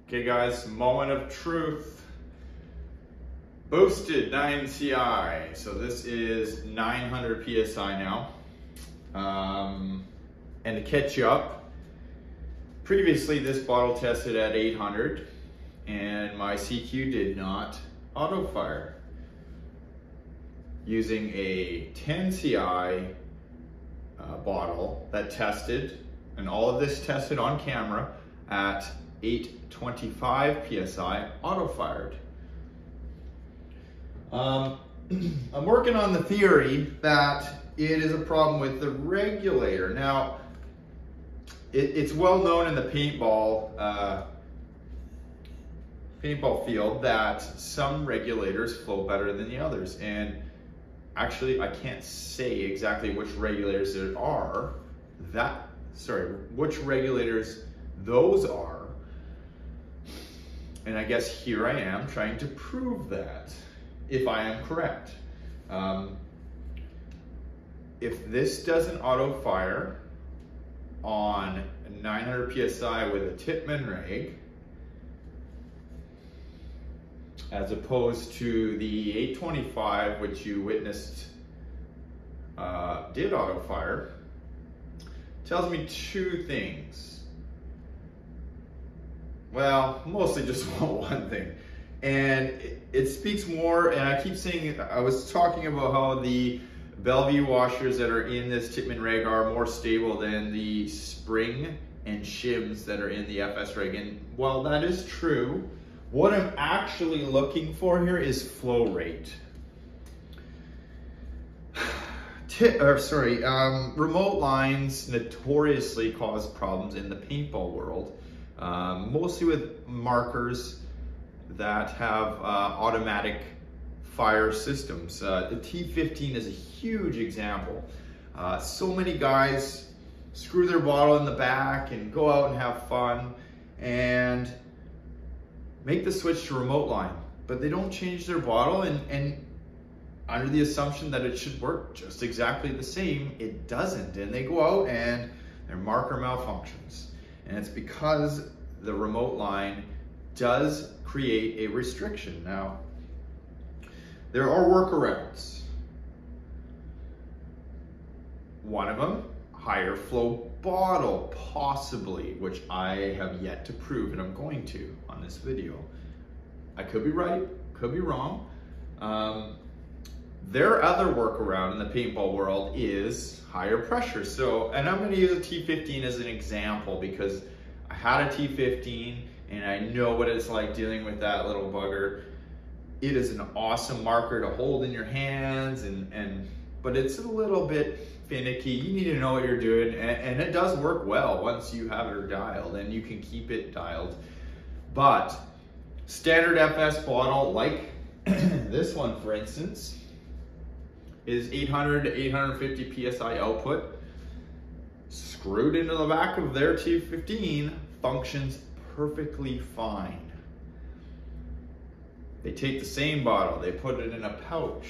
Okay guys, moment of truth. Boosted 9 CI. So this is 900 PSI now. And to catch you up, previously this bottle tested at 800 and my CQ did not auto-fire. Using a 10 CI bottle that tested, and all of this tested on camera at 825 PSI, auto-fired. I'm working on the theory that it is a problem with the regulator. Now, it's well known in the paintball field that some regulators flow better than the others. And actually, I can't say exactly which regulators there are. Which regulators those are. And I guess here I am trying to prove that, if I am correct. If this doesn't auto fire on 900 PSI with a Tippmann rig, as opposed to the 825, which you witnessed did auto fire, tells me two things. Well, mostly just one thing. And it speaks more, and I keep saying, I was talking about how the Bellevue washers that are in this Tippmann rig are more stable than the spring and shims that are in the FS rig. And while that is true, what I'm actually looking for here is flow rate. Remote lines notoriously cause problems in the paintball world, mostly with markers that have automatic fire systems. The T15 is a huge example. So many guys screw their bottle in the back and go out and have fun and make the switch to remote line, but they don't change their bottle and under the assumption that it should work just exactly the same, it doesn't. And they go out and their marker malfunctions. And it's because the remote line does create a restriction. Now, there are workarounds. One of them, higher flow bottle, possibly, which I have yet to prove, and I'm going to on this video. I could be right, could be wrong. Their other workaround in the paintball world is higher pressure. So, and I'm gonna use a T15 as an example because I had a T15 and I know what it's like dealing with that little bugger. It is an awesome marker to hold in your hands, but it's a little bit finicky. You need to know what you're doing, and it does work well once you have it dialed, and you can keep it dialed. But standard FS bottle, like this one for instance, is 800 to 850 PSI output, screwed into the back of their T15, functions perfectly fine. They take the same bottle, they put it in a pouch,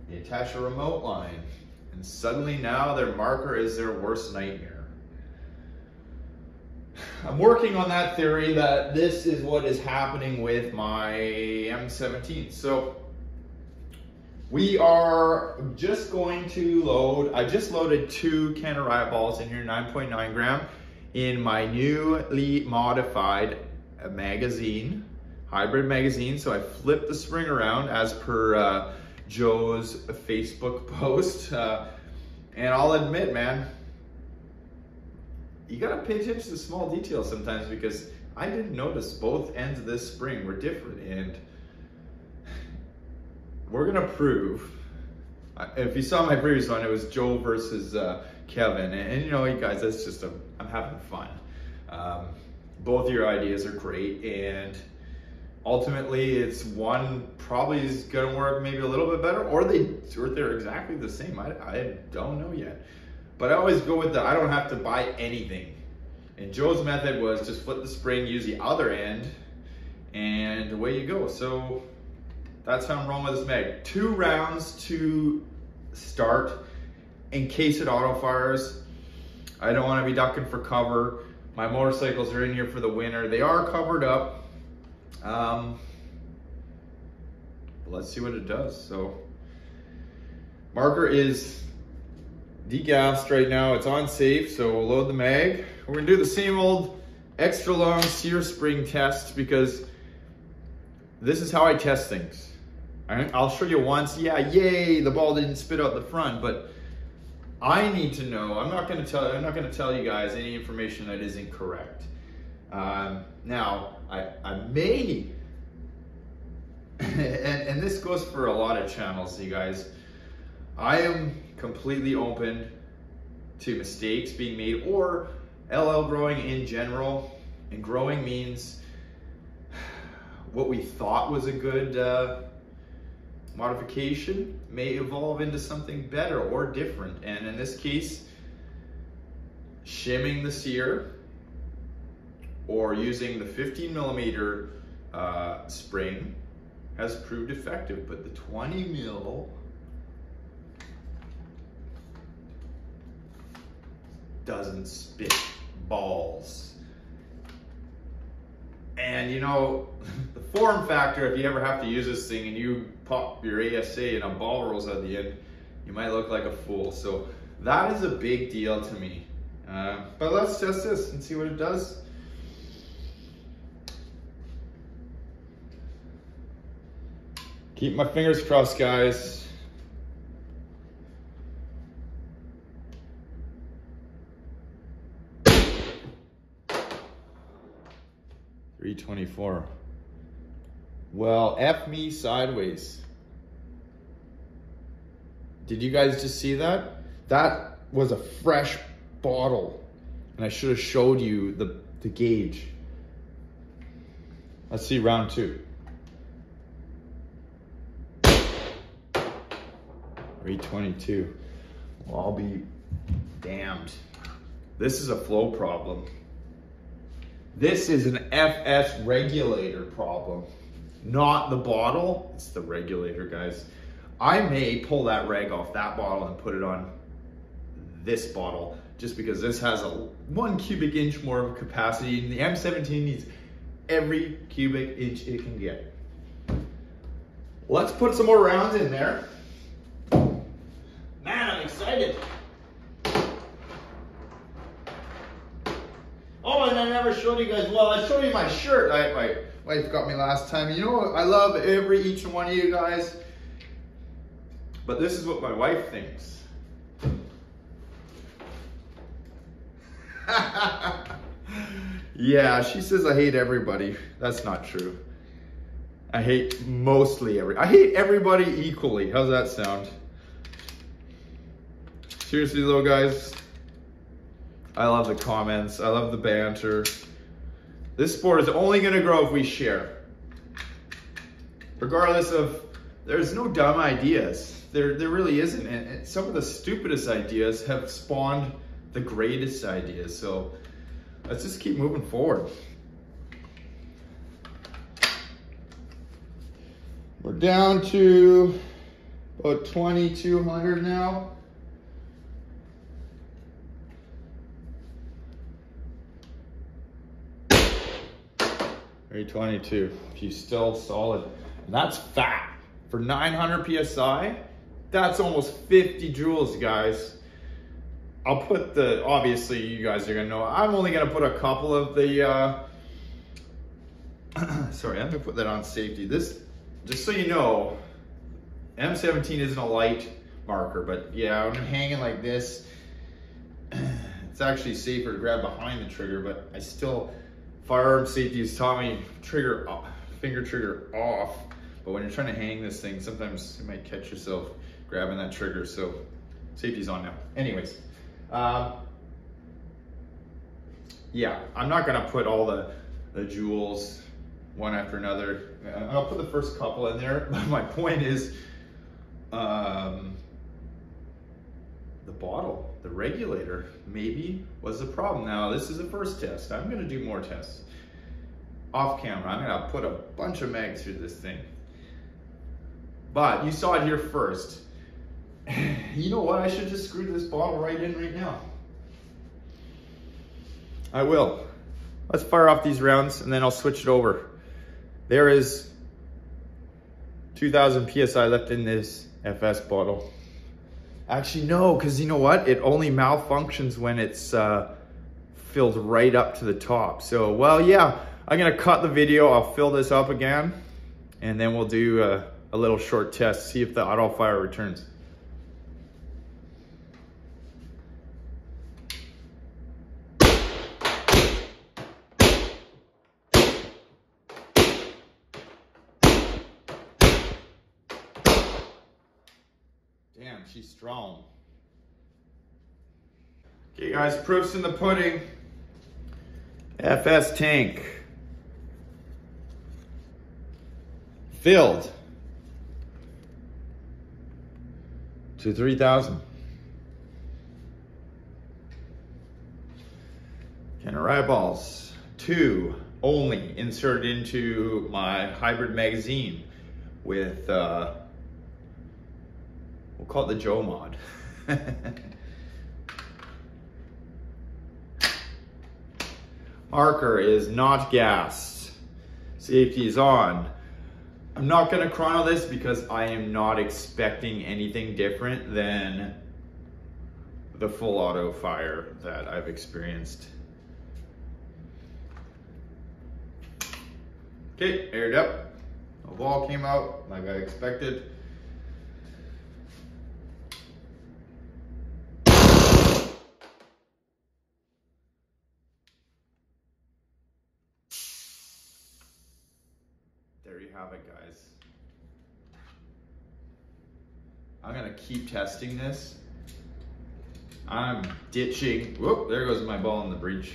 they attach a remote line, and suddenly now their marker is their worst nightmare. I'm working on that theory that this is what is happening with my M17. So we are just going to load, I just loaded 2 Canada Riot balls in here, 9.9 gram, in my newly modified magazine, hybrid magazine. So I flipped the spring around as per Joe's Facebook post. And I'll admit, man, you gotta pay attention to small details sometimes, because I didn't notice both ends of this spring were different. And we're gonna prove, if you saw my previous one, it was Joe versus Kevin. And you know, you guys, that's just I'm having fun. Both your ideas are great, and ultimately it's one probably is gonna work maybe a little bit better, or they're exactly the same. I don't know yet. But I always go with I don't have to buy anything. And Joe's method was just flip the spring, use the other end, and away you go. So that's how I'm rolling with this mag. 2 rounds to start in case it auto fires. I don't want to be ducking for cover. My motorcycles are in here for the winter. They are covered up. Let's see what it does. So, marker is degassed right now. It's on safe, so we'll load the mag. We're gonna do the same old extra long sear spring test because this is how I test things. I'll show you once, yeah, yay, the ball didn't spit out the front, but I need to know. I'm not gonna tell you guys any information that isn't correct. Now, I may, and this goes for a lot of channels, you guys. I am completely open to mistakes being made or LL growing in general. And growing means what we thought was a good modification may evolve into something better or different. And in this case, shimming the sear or using the 15mm spring has proved effective, but the 20mm doesn't spit balls. And you know, the form factor, if you ever have to use this thing and you pop your ASA and a ball rolls at the end, you might look like a fool. So that is a big deal to me. But let's test this and see what it does. Keep my fingers crossed, guys. .324. Well, F me sideways. Did you guys just see that? That was a fresh bottle. And I should have showed you the gauge. Let's see round 2. 322. Well, I'll be damned. This is a flow problem. This is an FS regulator problem, not the bottle. It's the regulator, guys. I may pull that reg off that bottle and put it on this bottle just because this has a 1 cubic inch more of capacity, and the M17 needs every cubic inch it can get. Let's put some more rounds in there. Man, I'm excited. Oh, and I never showed you guys, well, I showed you my shirt. My wife got me last time. You know, I love each one of you guys. But this is what my wife thinks. Yeah, she says I hate everybody. That's not true. I hate I hate everybody equally. How's that sound? Seriously though, guys, I love the comments. I love the banter. This sport is only going to grow if we share. Regardless of, there's no dumb ideas. There really isn't. And some of the stupidest ideas have spawned the greatest ideas. So let's just keep moving forward. We're down to about 2,200 now. 322. She's still solid. And that's fat. For 900 PSI, that's almost 50 joules, guys. I'll put the, obviously you guys are gonna know, I'm only gonna put a couple of the, sorry, I'm gonna put that on safety. This, just so you know, M17 isn't a light marker, but yeah, when I'm hanging like this, it's actually safer to grab behind the trigger, but I still, firearm safety has taught me trigger off, finger trigger off, but when you're trying to hang this thing, sometimes you might catch yourself grabbing that trigger, so safety's on now. Anyways, yeah, I'm not gonna put all the joules one after another. I'll put the first couple in there. My point is, the bottle, the regulator, maybe was the problem. Now, this is the first test. I'm gonna do more tests. Off camera, I'm gonna put a bunch of mags through this thing. But you saw it here first. You know what? I should just screw this bottle right in right now. I will. Let's fire off these rounds and then I'll switch it over. There is 2,000 PSI left in this FS bottle. Actually, no, because you know what? It only malfunctions when it's filled right up to the top. So, well, yeah, I'm gonna cut the video. I'll fill this up again and then we'll do a little short test, see if the Autofire returns. Damn, she's strong. Okay guys, proof's in the pudding. FS tank. Filled to 3,000. Can of rye balls, 2 only, inserted into my hybrid magazine with, we'll call it the Joe mod. Marker is not gassed. Safety is on. I'm not gonna chrono this because I am not expecting anything different than the full auto fire that I've experienced. Okay, aired up. A ball came out like I expected. There you have it, guys. I'm gonna keep testing this. I'm ditching, whoop, there goes my ball in the breach.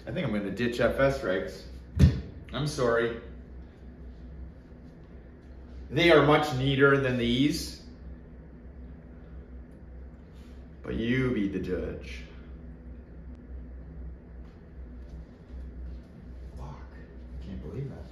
I think I'm gonna ditch FS rigs. I'm sorry. They are much neater than these, but you be the judge. Fuck, I can't believe that.